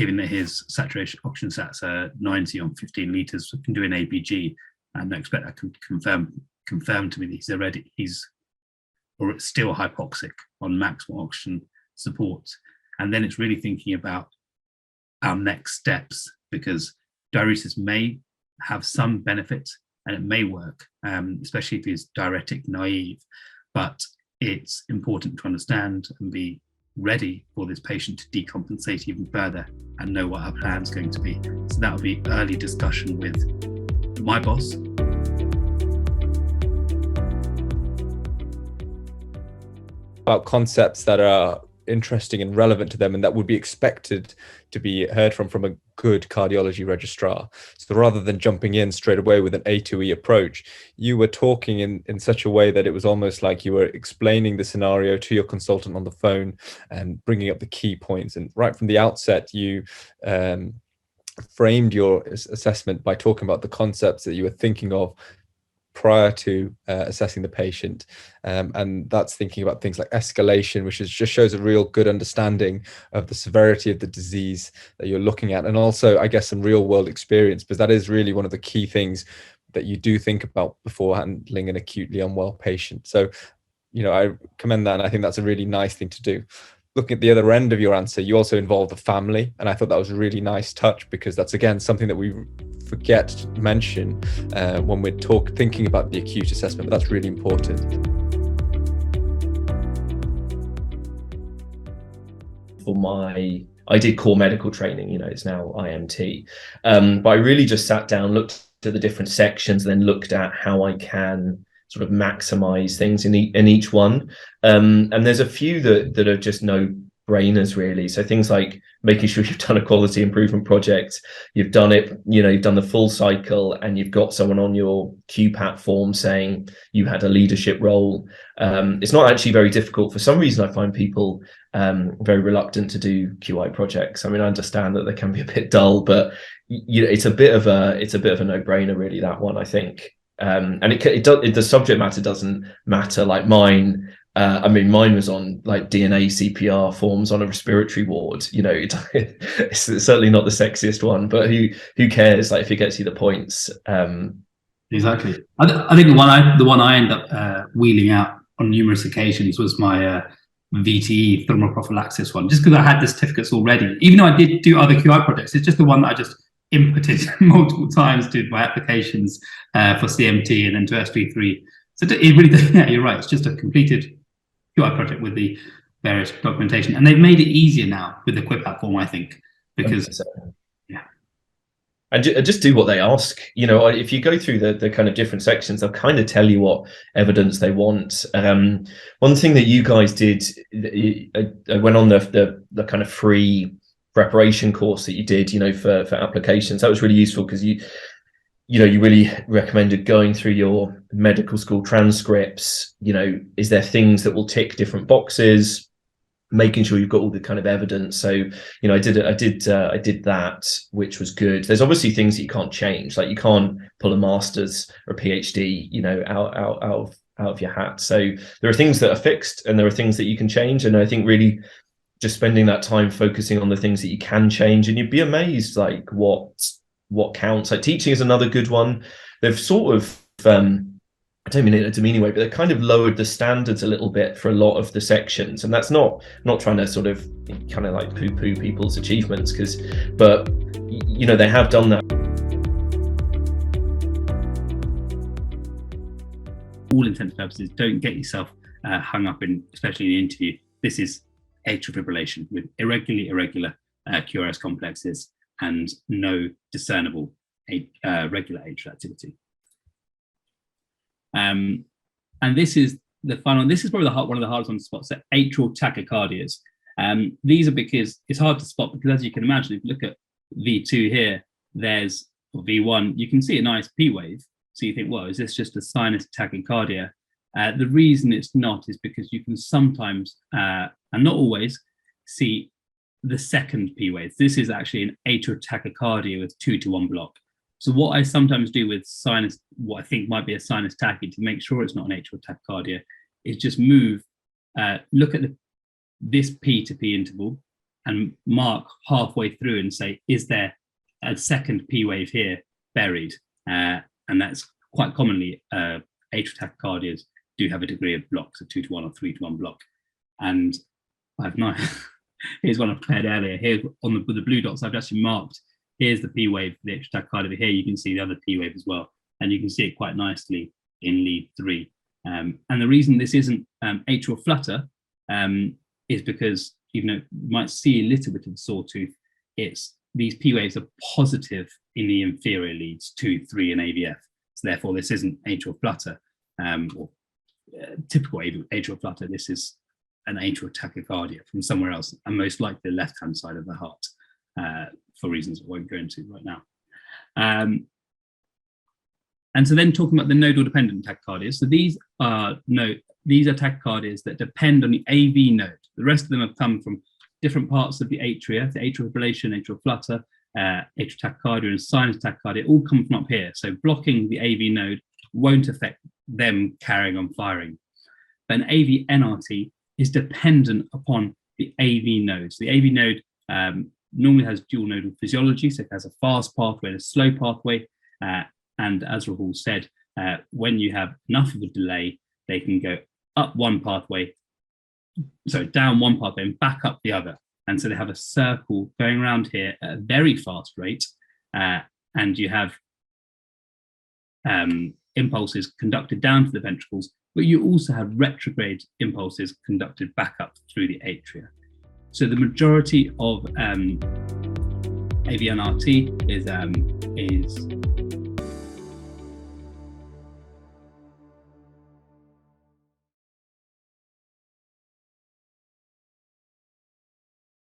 given that his saturation oxygen sats are 90 on 15 litres, can do an ABG, and I expect that can confirm to me that he's still hypoxic on maximal oxygen support. And then it's really thinking about our next steps, because diuresis may have some benefit and it may work, especially if he's diuretic naive, but it's important to understand and be ready for this patient to decompensate even further and know what our plan's going to be. So that will be early discussion with my boss. About concepts that are interesting and relevant to them and that would be expected to be heard from a good cardiology registrar. So rather than jumping in straight away with an A to E approach, you were talking in such a way that it was almost like you were explaining the scenario to your consultant on the phone and bringing up the key points. And right from the outset, you framed your assessment by talking about the concepts that you were thinking of prior to assessing the patient, and that's thinking about things like escalation, which just shows a real good understanding of the severity of the disease that you're looking at, and also I guess some real world experience, because that is really one of the key things that you do think about before handling an acutely unwell patient. So, you know, I commend that, and I think that's a really nice thing to do. Looking at the other end of your answer, you also involved the family, and I thought that was a really nice touch, because that's again something that we forget to mention when we're thinking about the acute assessment, but that's really important. I did core medical training, you know, it's now IMT, but I really just sat down, looked at the different sections, and then looked at how I can sort of maximize things in each one. And there's a few that are just no brainers really. So things like making sure you've done a quality improvement project, you've done it, you know, you've done the full cycle, and you've got someone on your QPAT form saying you had a leadership role. It's not actually very difficult. For some reason, I find people very reluctant to do QI projects. I mean, I understand that they can be a bit dull, but you know, it's a bit of a no-brainer really, that one, I think. And the subject matter doesn't matter. Like mine, I mean, mine was on like DNA CPR forms on a respiratory ward. You know, it's certainly not the sexiest one, but who cares? Like if it gets you the points. Exactly. I think the one I ended up wheeling out on numerous occasions was my VTE thermal prophylaxis one, just because I had the certificates already. Even though I did do other QI projects, it's just the one that I just inputted multiple times to my applications for CMT and then to ST4. So it really, yeah, you're right. It's just a completed QI project with the various documentation, and they've made it easier now with the QI platform, I think, because yeah, and just do what they ask. You know, if you go through the kind of different sections, they'll kind of tell you what evidence they want. One thing that you guys did, I went on the kind of free preparation course that you did, you know, for applications. That was really useful, because you really recommended going through your medical school transcripts. You know, is there things that will tick different boxes, making sure you've got all the kind of evidence. So, you know, I did that, which was good. There's obviously things that you can't change, like you can't pull a master's or a PhD, you know, out of your hat. So there are things that are fixed and there are things that you can change. And I think really just spending that time focusing on the things that you can change, and you'd be amazed like what counts. Like teaching is another good one. They've sort of I don't mean it in a demeaning way, but they kind of lowered the standards a little bit for a lot of the sections, and that's not trying to sort of kind of like poo-poo people's achievements, but you know, they have done that. All intents and purposes, don't get yourself hung up in, especially in the interview. This is atrial fibrillation with irregular QRS complexes and no discernible regular atrial activity. And this is the final. This is probably one of the hardest ones to spot. So atrial tachycardias. These are because it's hard to spot, because as you can imagine, if you look at V2 here, there's V1. You can see a nice P wave. So you think, well, is this just a sinus tachycardia? The reason it's not is because you can sometimes, and not always, see the second P wave. This is actually an atrial tachycardia with 2-to-1 block. So what I sometimes do with sinus, what I think might be a sinus tachy, to make sure it's not an atrial tachycardia, is just move, look at this P to P interval, and mark halfway through and say, is there a second P wave here buried? And that's quite commonly atrial tachycardias do have a degree of block, so 2 to 1 or 3 to 1 block. And I've not, here's one I prepared earlier. Here on the blue dots, I've actually marked, here's the P wave for the atrial tachycardia. Here you can see the other P wave as well. And you can see it quite nicely in lead 3. And the reason this isn't atrial flutter is because, even though you might see a little bit of sawtooth, these P waves are positive in the inferior leads 2, 3, and AVF. So therefore, this isn't atrial flutter or typical atrial flutter. This is an atrial tachycardia from somewhere else, and most likely the left-hand side of the heart, for reasons I won't go into right now. And so then talking about the nodal dependent tachycardias. So these are tachycardias that depend on the AV node. The rest of them have come from different parts of the atria, the atrial fibrillation, atrial flutter, atrial tachycardia, and sinus tachycardia all come from up here. So blocking the AV node won't affect them carrying on firing. But an AV NRT is dependent upon the AV node. So the AV node normally has dual nodal physiology, so it has a fast pathway and a slow pathway. And as Rahul said, when you have enough of a delay, they can go up one pathway, down one pathway and back up the other. And so they have a circle going around here at a very fast rate. And you have impulses conducted down to the ventricles, but you also have retrograde impulses conducted back up through the atria. So the majority of AVNRT is